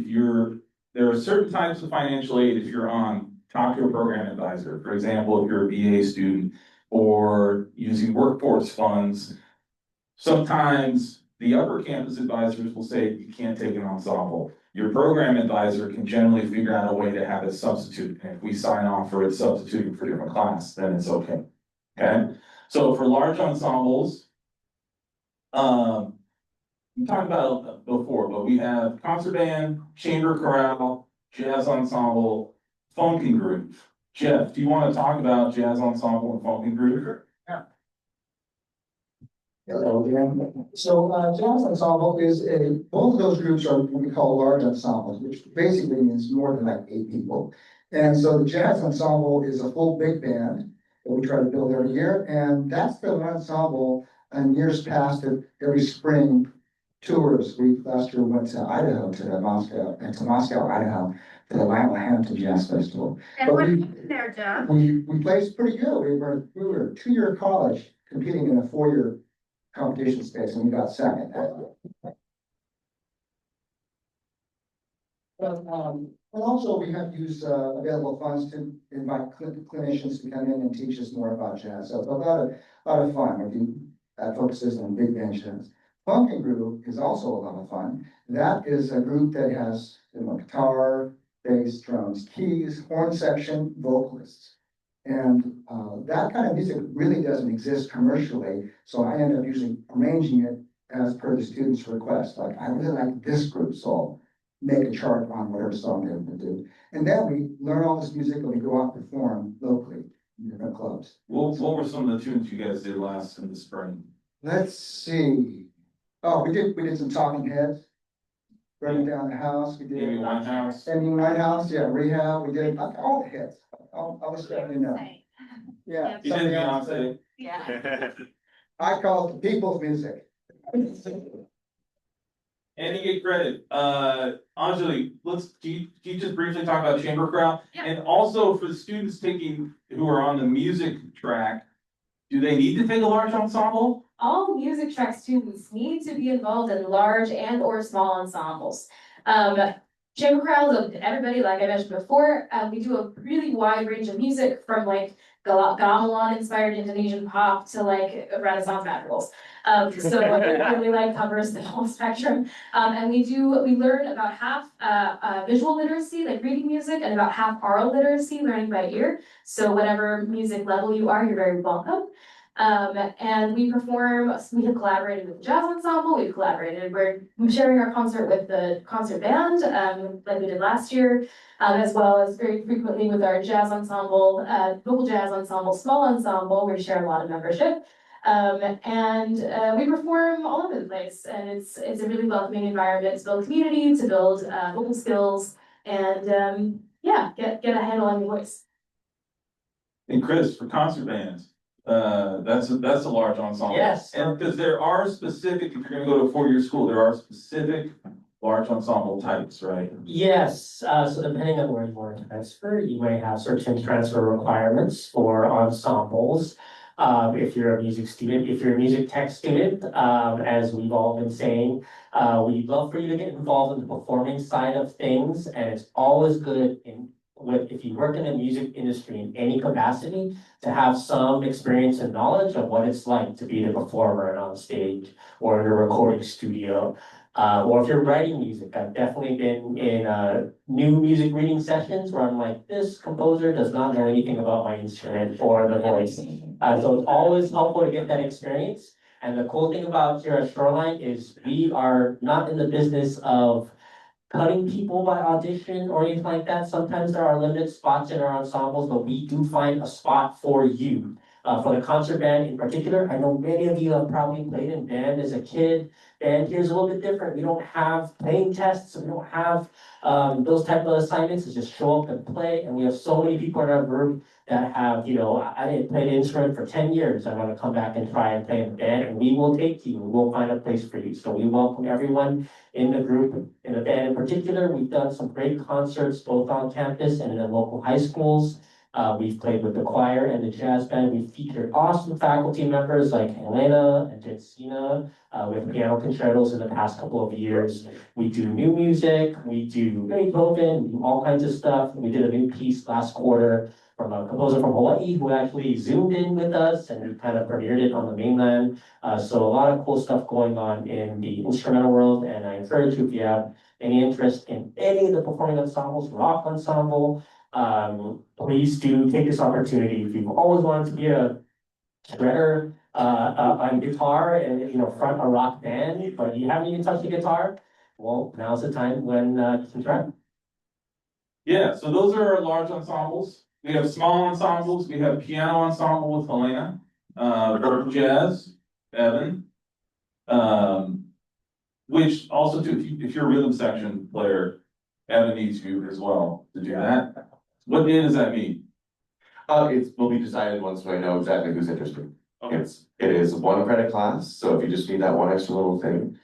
there are certain types of financial aid if you're on, talk to a program advisor. For example, if you're a BA student or using workforce funds, sometimes the upper campus advisors will say you can't take an ensemble. Your program advisor can generally figure out a way to have it substitute. And if we sign off for it substituting for a different class, then it's okay. Okay? So for large ensembles, we talked about it before, but we have concert band, chamber chorale, jazz ensemble, funk and groove. Jeff, do you want to talk about jazz ensemble and funk and groove? Hello again. So jazz ensemble is both of those groups are what we call large ensembles, which basically means more than like 8 people. And so the jazz ensemble is a full big band that we try to build every year. And that's the one ensemble in years past that every spring tours. We last year went to Idaho, to Moscow, Idaho, to the Lionel Hampton Jazz Festival. And what happened there, Jeff? We placed pretty good. We were a 2-year college competing in a 4-year competition space, and we got second. But also we have used available funds to invite clinicians to come in and teach us more about jazz. So it's a lot of fun. We do focuses on big band jazz. Funk and Groove is also a lot of fun. That is a group that has guitar, bass, drums, keys, horn section, vocalists. And that kind of music really doesn't exist commercially, so I end up usually arranging it as per the student's request. Like, I really like this group, so make a chart on whatever song they're gonna do. And then we learn all this music and we go out and perform locally in different clubs. What were some of the tunes you guys did last in the spring? Let's see. Oh, we did some Talking Heads. Burning Down the House, we did. Amy Winehouse? Amy Winehouse, yeah, Rehab, we did all the hits. All the stuff you know. Yeah. You did Beyonce. Yeah. I call it the people's music. And you get credit. Anjali, can you just briefly talk about chamber chorale? Yeah. And also for the students who are on the music track, do they need to take a large ensemble? All music track students need to be involved in large and or small ensembles. Chamber chorales of everybody, like I mentioned before, we do a really wide range of music from like gamelan inspired Indonesian pop to like Renaissance madrigals. So it really like covers the whole spectrum. And we learn about half visual literacy, like reading music, and about half oral literacy, learning by ear. So whatever music level you are, you're very welcome. And we have collaborated with the jazz ensemble, we're sharing our concert with the concert band, like we did last year, as well as very frequently with our jazz ensemble, vocal jazz ensemble, small ensemble, we share a lot of membership. We perform all over the place, and it's a really welcoming environment to build community, to build vocal skills, and get a handle on your voice. And Chris, for concert bands, that's a large ensemble. Yes. And because there are specific, if you're gonna go to a four-year school, there are specific large ensemble types, right? Yes, so depending on where you want to transfer, you may have certain transfer requirements for ensembles. If you're a music student, if you're a music tech student, as we've all been saying, we'd love for you to get involved in the performing side of things, and it's always good if you work in the music industry in any capacity, to have some experience and knowledge of what it's like to be the performer on stage or in a recording studio. Or if you're writing music, I've definitely been in new music reading sessions where I'm like, this composer does not know anything about my instrument or the voice. So it's always helpful to get that experience. And the cool thing about here at Shoreline is we are not in the business of cutting people by audition or anything like that. Sometimes there are limited spots in our ensembles, but we do find a spot for you. For the concert band in particular, I know many of you have probably played in band as a kid. Band here's a little bit different. We don't have playing tests. We don't have those type of assignments. It's just show up and play. And we have so many people in our group that have, I didn't play the instrument for 10 years. I want to come back and try and play in the band, and we will take you. We will find a place for you. So we welcome everyone in the group, in the band in particular. We've done some great concerts both on campus and in the local high schools. We've played with the choir and the jazz band. We've featured awesome faculty members like Helena and Jensina with piano concertos in the past couple of years. We do new music, we do Beethoven, we do all kinds of stuff. We did a new piece last quarter from a composer from Hawaii who actually zoomed in with us, and we kind of premiered it on the mainland. So a lot of cool stuff going on in the instrumental world, and I encourage you, if you have any interest in any of the performing ensembles, rock ensemble, please do take this opportunity. If you've always wanted to be a shredder on guitar and front a rock band, but you haven't even touched the guitar, well, now's the time when you can try. Yeah, so those are our large ensembles. We have small ensembles. We have piano ensemble with Helena, vocal jazz, Evan. Which also too, if you're a rhythm section player, Evan needs you as well to do that. What day does that mean? It will be decided once we know exactly who's interested. It is 1 credit class, so if you just need that one extra little thing.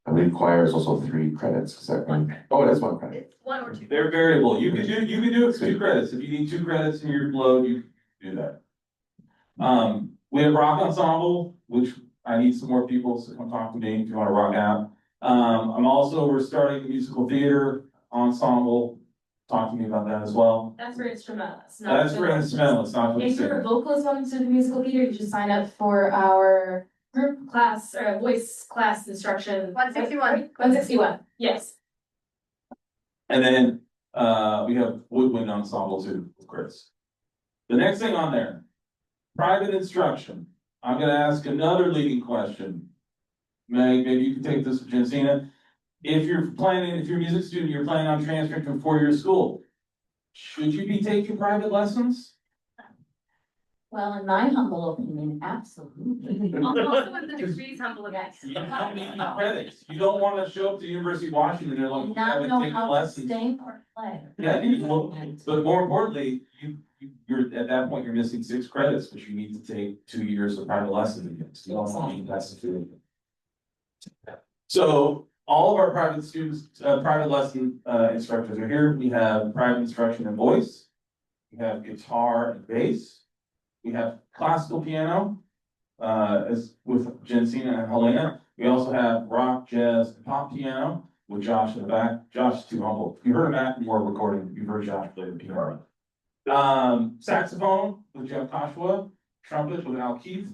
I believe choir is also 3 credits, is that right? Oh, it is 1 credit. It's 1 or 2. They're variable. You can do it for 2 credits. If you need 2 credits in your load, you can do that. We have rock ensemble, which I need some more people to come talk to me if you want to rock out. We're starting a musical theater ensemble. Talk to me about that as well. That's for instrumentalists. That's for instrumentalists, not for the If you're a singer. vocalist wanting to do musical theater, you should sign up for our group class or voice class instruction. 161. 161, yes. And then, we have woodwind ensemble too, with Chris. The next thing on there, private instruction. I'm gonna ask another leading question. Meg, maybe you can take this with Jensina. If you're a music student, you're planning on transferring from four-year school, should you be taking private lessons? Well, in my humble opinion, absolutely. Also with the degrees humble opinion. How many credits? You don't wanna show up to University of Washington, they're like, you Not haven't know taken how to lessons. sing or play. Yeah, but more importantly, you're, at that point, you're missing 6 credits, but you need to take 2 years of private lessons again. So you don't want to that's the feeling. So all of our private students, private lesson, instructors are here. We have private instruction in voice. We have guitar and bass. We have classical piano, as with Jensina and Helena. We also have rock, jazz, and pop piano with Josh in the back. Josh is too humble. You heard him at more recording. You heard Josh play the piano. Saxophone with Jeff Koshua, trumpet with Al Keith,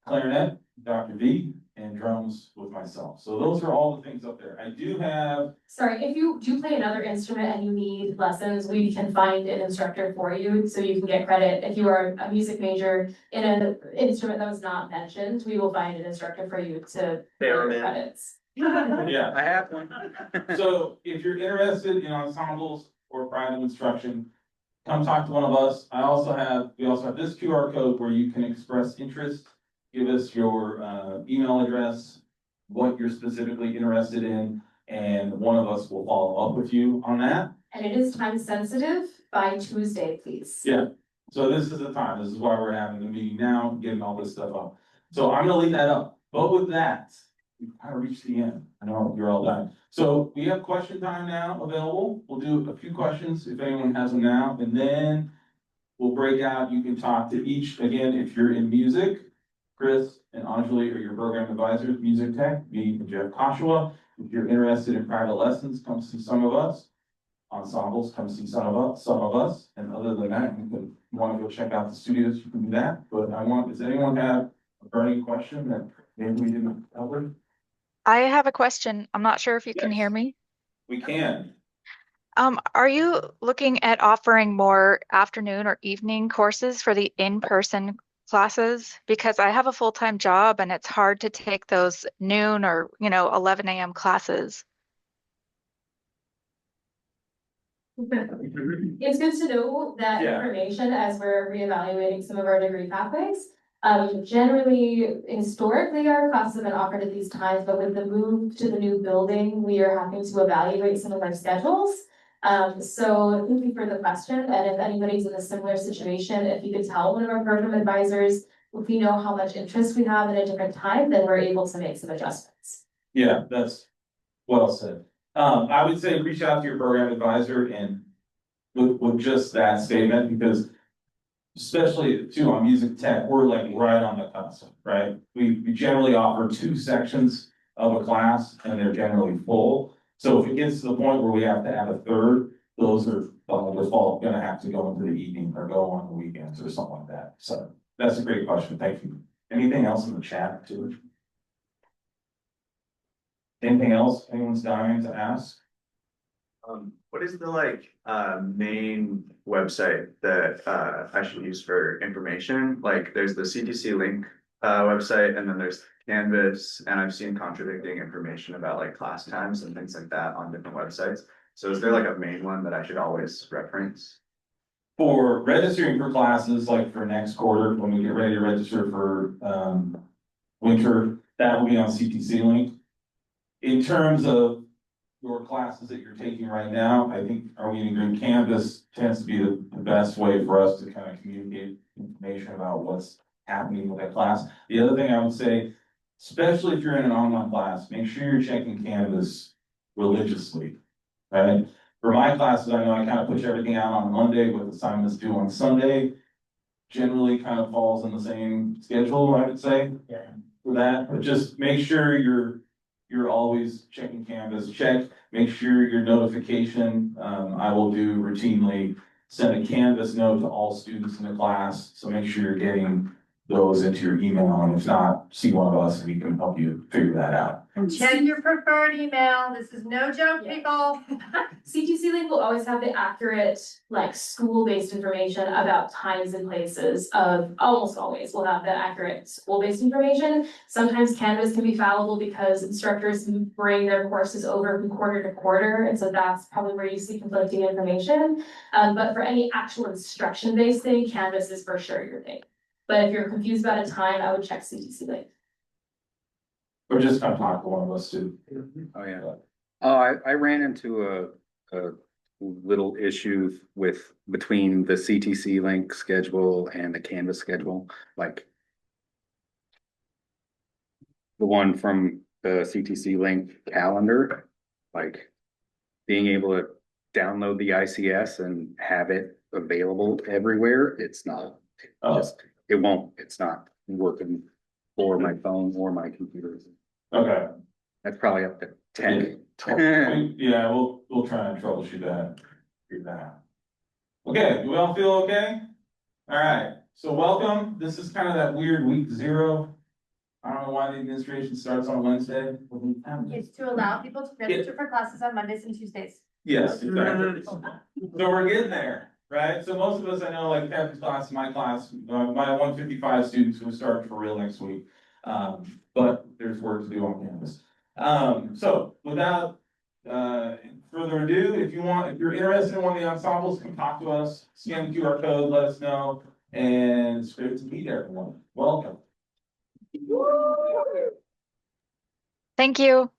clarinet, Dr. V, and drums with myself. So those are all the things up there. I do have. Sorry, if you do play another instrument and you need lessons, we can find an instructor for you, so you can get credit. If you are a music major in an instrument that was not mentioned, we will find an instructor for you to get your credits. Yeah. I have one. So if you're interested in ensembles or private instruction, come talk to one of us. We also have this QR code where you can express interest. Give us your email address, what you're specifically interested in, and one of us will follow up with you on that. And it is time sensitive by Tuesday, please. Yeah, so this is the time. This is why we're having the meeting now, getting all this stuff up. So I'm gonna leave that up. But with that, we've kind of reached the end. I know you're all done. So we have question time now available. We'll do a few questions if anyone has them now, and then we'll break out. You can talk to each, again, if you're in music, Chris and Anjali are your program advisors, music tech, me and Jeff Koshua. If you're interested in private lessons, come see some of us. Ensembles, come see some of us. And other than that, you want to go check out the studios, you can do that. But does anyone have a burning question that maybe we didn't cover? I have a question. I'm not sure if you can Yes. hear me. We can. Are you looking at offering more afternoon or evening courses for the in-person classes? Because I have a full-time job and it's hard to take those noon or, 11 a.m. classes. It's good to know that Yeah. information as we're reevaluating some of our degree pathways. Generally, historically, our classes have been offered at these times, but with the move to the new building, we are having to evaluate some of our schedules. So thank you for the question, and if anybody's in a similar situation, if you could tell one of our program advisors, if we know how much interest we have at a different time, then we're able to make some adjustments. Yeah, that's well said. I would say reach out to your program advisor and with just that statement, because especially too on music tech, we're like right on the cusp, right? We generally offer 2 sections of a class and they're generally full. So if it gets to the point where we have to add a third, those are all gonna have to go into the evening or go on the weekends or something like that. So that's a great question. Thank you. Anything else in the chat too? Anything else anyone's dying to ask? What is the main website that I should use for information? Like there's the CTC link website, and then there's Canvas, and I've seen contradicting information about like class times and things like that on different websites. So is there like a main one that I should always reference? For registering for classes, like for next quarter, when we get ready to register for winter, that will be on CTC link. In terms of your classes that you're taking right now, I think Are We Any Good? Canvas tends to be the best way for us to kind of communicate information about what's happening with that class. The other thing I would say, especially if you're in an online class, make sure you're checking Canvas religiously, right? For my classes, I know I kind of push everything out on Monday with assignments due on Sunday. Generally kind of falls in the same schedule, I would say. Yeah. For that, but just make sure you're always checking Canvas, make sure your notification, I will do routinely, send a Canvas note to all students in the class, so make sure you're getting those into your email, and if not, see one of us and we can help you figure that out. And check your preferred email. This is no joke, people. CTC Link will always have the accurate, like, school-based information about times and places of, almost always will have the accurate school-based information. Sometimes Canvas can be fallible because instructors bring their courses over from quarter to quarter, and so that's probably where you see conflicting information. But for any actual instruction-based thing, Canvas is for sure your thing. But if you're confused about a time, I would check CTC Link. Or just come talk to one of us too. Oh, yeah. I ran into a little issue between the CTC Link schedule and the Canvas schedule, like the one from the CTC Link calendar, like being able to download the ICS and have it available everywhere. It's not, it's not working for my phone or my computer. Okay. That's probably up to 10. Yeah, we'll try and troubleshoot that, figure that out. Okay, do we all feel okay? All right, so welcome. This is kind of that weird week 0. I don't know why the administration starts on Wednesday. It's to allow people to register for classes on Mondays and Tuesdays. Yes, exactly. So we're getting there, right? So most of us, I know, like Kevin's class, my class, my 155 students who start for real next week. But there's work to do on campus. So without further ado, if you're interested in one of the ensembles, come talk to us, scan the QR code, let us know, and it's great to meet everyone. Welcome. Thank you.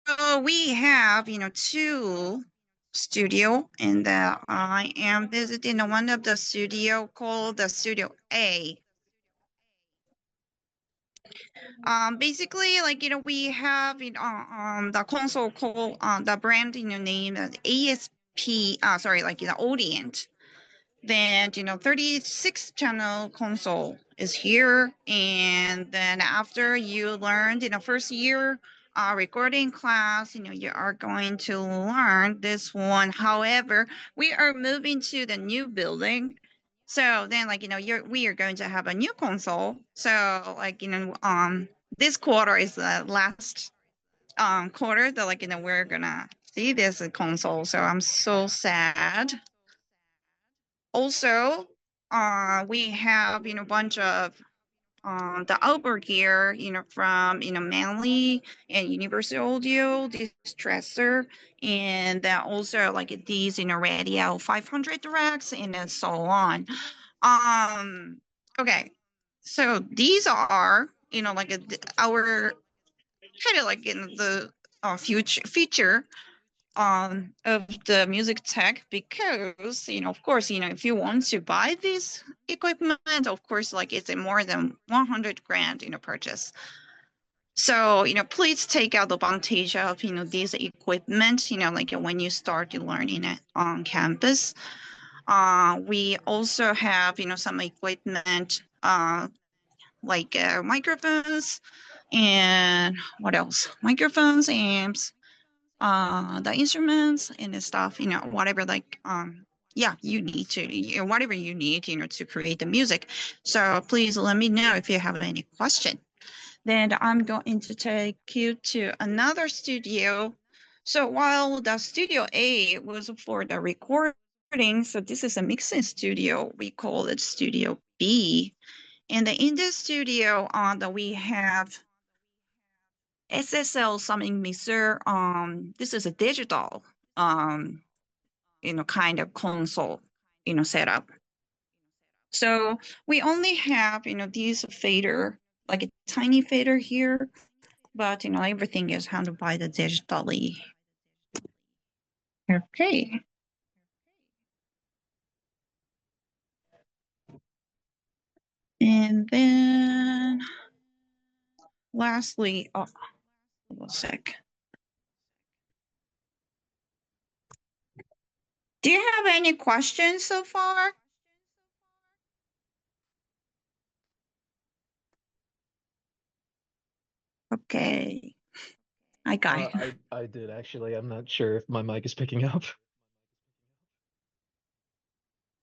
So we have, 2 studio, and I am visiting one of the studio called the Studio A. Basically, like, we have the console called the brand name ASP. Sorry, like Audient. Then 36 channel console is here, and then after you learned in the first year recording class, you are going to learn this one. However, we are moving to the new building, so then we are going to have a new console. So this quarter is the last quarter that we're gonna see this console. So I'm so sad. Also, we have a bunch of the outdoor gear, from Manly and Universal Audio, this dresser, and then also like these radio 500 racks and then so on. Okay, so these are our kind of like in the feature of the music tech, because of course if you want to buy this equipment, of course it's a more than 100 grand purchase. So please take out the advantage of this equipment when you start learning it on campus. We also have some equipment like microphones, and what else, microphones, amps, the instruments and the stuff, whatever, you need to, whatever you need, to create the music. So please let me know if you have any question. Then I'm going to take you to another studio. So while the Studio A was for the recording, so this is a mixing studio. We call it Studio B. And in this studio, that we have SSL summing mixer. This is a digital, kind of console, setup. So we only have, these fader, like a tiny fader here, but everything is handled by the digitally. Okay. And then lastly, hold on a sec. Do you have any questions so far? Okay. I got it. I did actually. I'm not sure if my mic is picking up.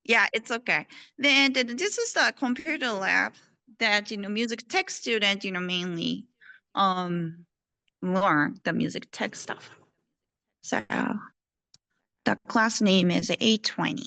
Yeah, it's okay. Then this is the computer lab that music tech student mainly learn the music tech stuff. So the class name is 820.